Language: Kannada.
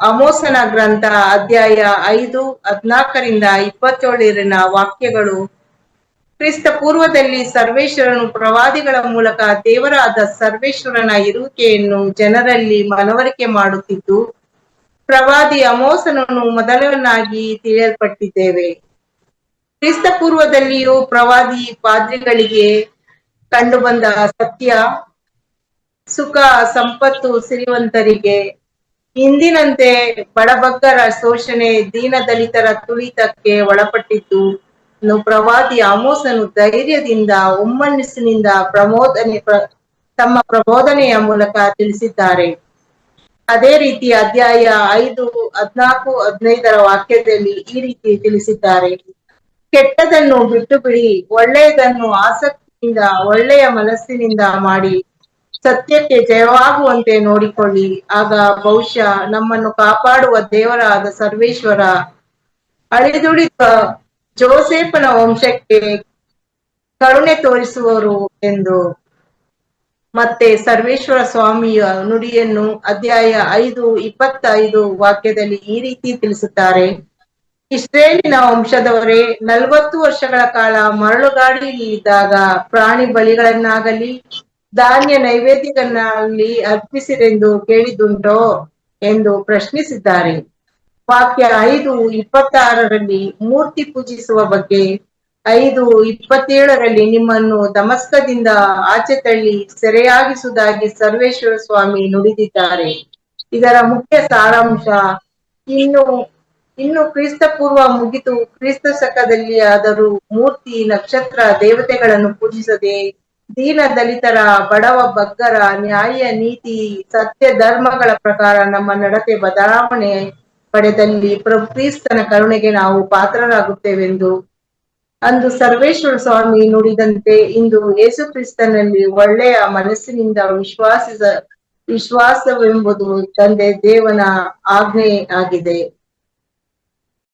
ಆಮೋಸನ ಗ್ರಂಥ ಅಧ್ಯಾಯ 5:14-27 ವಾಕ್ಯಗಳು. ಕ್ರಿಸ್ತ ಪೂರ್ವದಲ್ಲಿ ಸರ್ವೇಶ್ವರನು ಪ್ರವಾದಿಗಳ ಮೂಲಕ ದೇವರಾದ ಸರ್ವೇಶ್ವರನ ಇರುವಿಕೆಯನ್ನು ಜನರಲ್ಲಿ ಮನವರಿಕೆ ಮಾಡುತ್ತಿದ್ದು, ಪ್ರವಾದಿ ಆಮೋಸನನ್ನು ಮೊದಲವನಾಗಿ ತಿಳಿಯಲ್ಪಟ್ಟಿದ್ದೇವೆ. ಕ್ರಿಸ್ತ ಪೂರ್ವದಲ್ಲಿಯೂ ಪ್ರವಾದಿ ಪಾದ್ರಿಗಳಿಗೆ ಕಂಡುಬಂದ ಸತ್ಯ, ಸುಖ, ಸಂಪತ್ತು ಸಿರಿವಂತರಿಗೆ, ಇಂದಿನಂತೆ ಬಡಬಗ್ಗರ ಶೋಷಣೆ, ದೀನದಲಿತರ ತುಳಿತಕ್ಕೆ ಒಳಪಟ್ಟಿದ್ದು ಪ್ರವಾದಿ ಆಮೋಸನು ಧೈರ್ಯದಿಂದ ಒಮ್ಮನಸ್ಸಿನಿಂದ ತಮ್ಮ ಪ್ರಬೋಧನೆಯ ಮೂಲಕ ತಿಳಿಸಿದ್ದಾರೆ. ಅದೇ ರೀತಿ ಅಧ್ಯಾಯ 5:14-15 ವಾಕ್ಯದಲ್ಲಿ ಈ ರೀತಿ ತಿಳಿಸಿದ್ದಾರೆ: ಕೆಟ್ಟದನ್ನು ಬಿಟ್ಟು ಬಿಡಿ, ಒಳ್ಳೆಯದನ್ನು ಆಸಕ್ತಿಯಿಂದ ಒಳ್ಳೆಯ ಮನಸ್ಸಿನಿಂದ ಮಾಡಿ, ಸತ್ಯಕ್ಕೆ ಜಯವಾಗುವಂತೆ ನೋಡಿಕೊಳ್ಳಿ. ಆಗ ಬಹುಶಃ ನಮ್ಮನ್ನು ಕಾಪಾಡುವ ದೇವರಾದ ಸರ್ವೇಶ್ವರ ಅಳಿದುಳಿದ ಜೋಸೇಫನ ವಂಶಕ್ಕೆ ಕರುಣೆ ತೋರಿಸುವರು ಎಂದು. ಮತ್ತೆ ಸರ್ವೇಶ್ವರ ಸ್ವಾಮಿಯ ನುಡಿಯನ್ನು ಅಧ್ಯಾಯ 5:25 ವಾಕ್ಯದಲ್ಲಿ ಈ ರೀತಿ ತಿಳಿಸುತ್ತಾರೆ: ಇಸ್ರೇಲಿನ ವಂಶದವರೇ, 40 ವರ್ಷಗಳ ಕಾಲ ಮರಳುಗಾಡಿನಲ್ಲಿದ್ದಾಗ ಪ್ರಾಣಿ ಬಲಿಗಳನ್ನಾಗಲಿ ಧಾನ್ಯ ನೈವೇದ್ಯಗಳನ್ನಾಗಲಿ ಅರ್ಪಿಸಿರೆಂದು ಕೇಳಿದ್ದುಂಟೋ ಎಂದು ಪ್ರಶ್ನಿಸಿದ್ದಾರೆ. ವಾಕ್ಯ 5:26 ಮೂರ್ತಿ ಪೂಜಿಸುವ ಬಗ್ಗೆ, 5:27 ನಿಮ್ಮನ್ನು ದಮಸ್ಕದಿಂದ ಆಚೆ ತಳ್ಳಿ ಸೆರೆಯಾಗಿಸುವುದಾಗಿ ಸರ್ವೇಶ್ವರ ಸ್ವಾಮಿ ನುಡಿದಿದ್ದಾರೆ. ಇದರ ಮುಖ್ಯ ಸಾರಾಂಶ: ಇನ್ನು ಕ್ರಿಸ್ತ ಪೂರ್ವ ಮುಗಿದು ಕ್ರಿಸ್ತ ಶಕದಲ್ಲಿ ಆದರೂ ಮೂರ್ತಿ, ನಕ್ಷತ್ರ, ದೇವತೆಗಳನ್ನು ಪೂಜಿಸದೆ ದೀನ ದಲಿತರ, ಬಡವ ಬಗ್ಗರ, ನ್ಯಾಯ, ನೀತಿ, ಸತ್ಯ, ಧರ್ಮಗಳ ಪ್ರಕಾರ ನಮ್ಮ ನಡತೆ ಬದಲಾವಣೆ ಪಡೆದಲ್ಲಿ ಪ್ರಭು ಕ್ರಿಸ್ತನ ಕರುಣೆಗೆ ನಾವು ಪಾತ್ರರಾಗುತ್ತೇವೆಂದು. ಅಂದು ಸರ್ವೇಶ್ವರ ಸ್ವಾಮಿ ನುಡಿದಂತೆ ಇಂದು ಯೇಸು ಕ್ರಿಸ್ತನಲ್ಲಿ ಒಳ್ಳೆಯ ಮನಸ್ಸಿನಿಂದ ವಿಶ್ವಾಸವೆಂಬುದು ತಂದೆ ದೇವನ ಆಜ್ಞೆ ಆಗಿದೆ.